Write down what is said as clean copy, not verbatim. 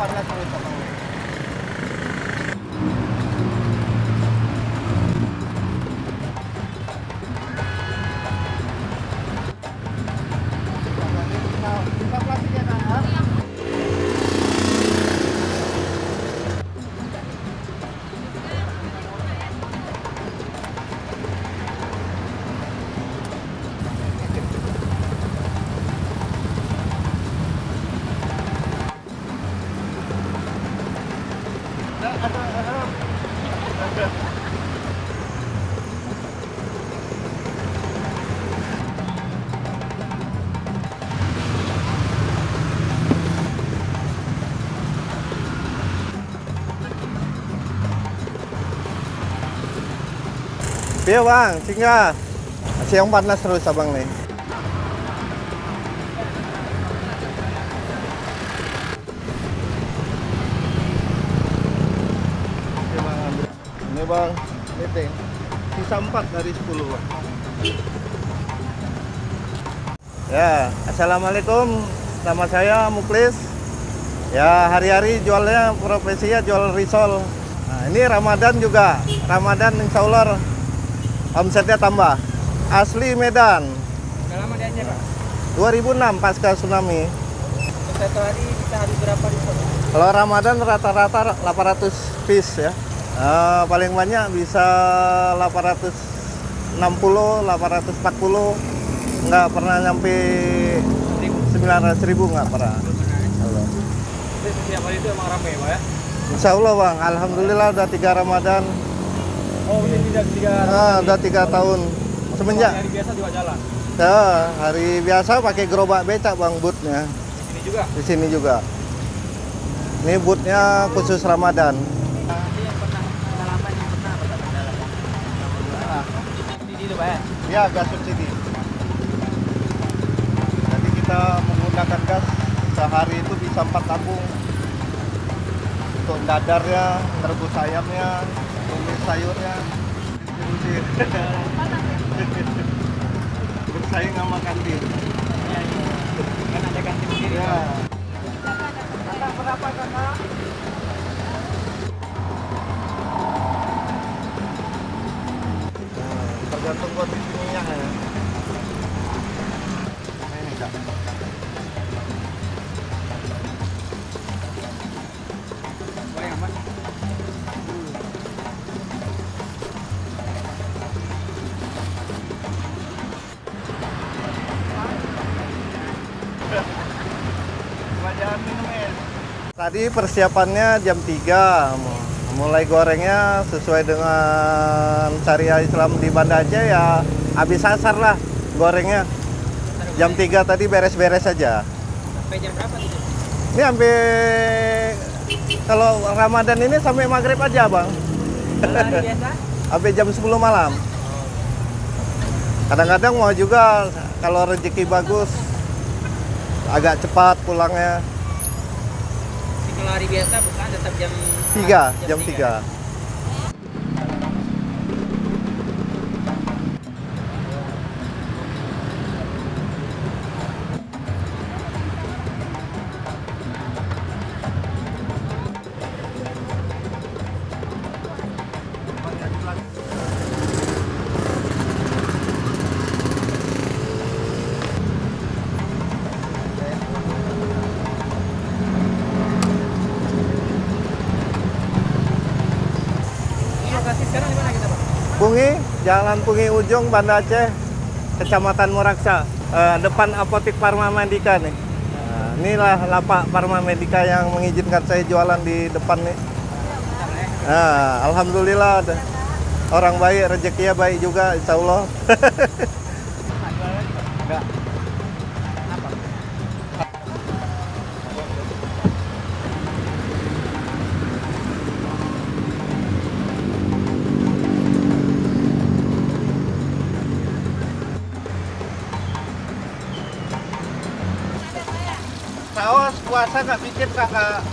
panas terus abang. Kita plastik ya kak ya? Iya bang, singgah. Masih yang panas terus abang nih. Oke bang, ambil. Ini bang, meeting. Sisa 4 dari 10 bang. Ya, assalamualaikum. Nama saya Muklis. Ya, hari-hari jualnya profesinya jual risol. Nah, ini Ramadan juga. Ramadan insya Allah omsetnya tambah. Asli Medan. Udah lama di Aceh, Pak? 2006 pasca tsunami. Untuk satu hari bisa habis berapa di sana? Kalau Ramadan rata-rata 800 piece ya. Paling banyak bisa 860, 840. Nggak pernah nyampe 900.000, nggak pernah. Jadi setiap hari itu emang ramai, Pak ya? Insya Allah bang, alhamdulillah udah 3 Ramadan. Oh, ini tidak Udah 3 tahun semenjak. hari biasa juga jalan. Ya, hari biasa pakai gerobak becak bang, bootnya. Ini juga. Di sini juga. Ini bootnya khusus Ramadan. Ini yang pernah pengalaman yang pernah apa kendala? Subsidi itu, Pak ya? Ya, gas subsidi. Jadi kita menggunakan gas sehari itu bisa 4 tabung. Untuk dadarnya, rebus ayamnya, tumis sayurnya, bersaing sama kantin. Ya, kan ada kantin sendiri. Ya. Kakak berapa, Kakak? Tergantung kondisi minyak ya. Ini kak. Bayang, Pak. Jangan minum es. Tadi persiapannya jam 3. Mulai gorengnya sesuai dengan syariah Islam di Banda Aceh ya habis asar lah gorengnya. Jam 3 tadi beres-beres aja. Sampai jam berapa tuh? Ini sampai kalau Ramadan ini sampai maghrib aja bang. Kalau hari biasa? Sampai jam 10 malam. Kadang-kadang mau juga kalau rezeki bagus agak cepat pulangnya. Kalau hari biasa bukan tetap jam 3, jam 3. Lokasi sekarang di mana kita, Pak? Pungi, Jalan Pungi Ujung, Banda Aceh, Kecamatan Muraksa, depan Apotik Parma Medika nih. Nah, inilah lapak Parma Medika yang mengizinkan saya jualan di depan nih. Nah, alhamdulillah orang baik, rezekinya baik juga, insya Allah. Enggak. Apa? Saus puasa nggak bikin kakak.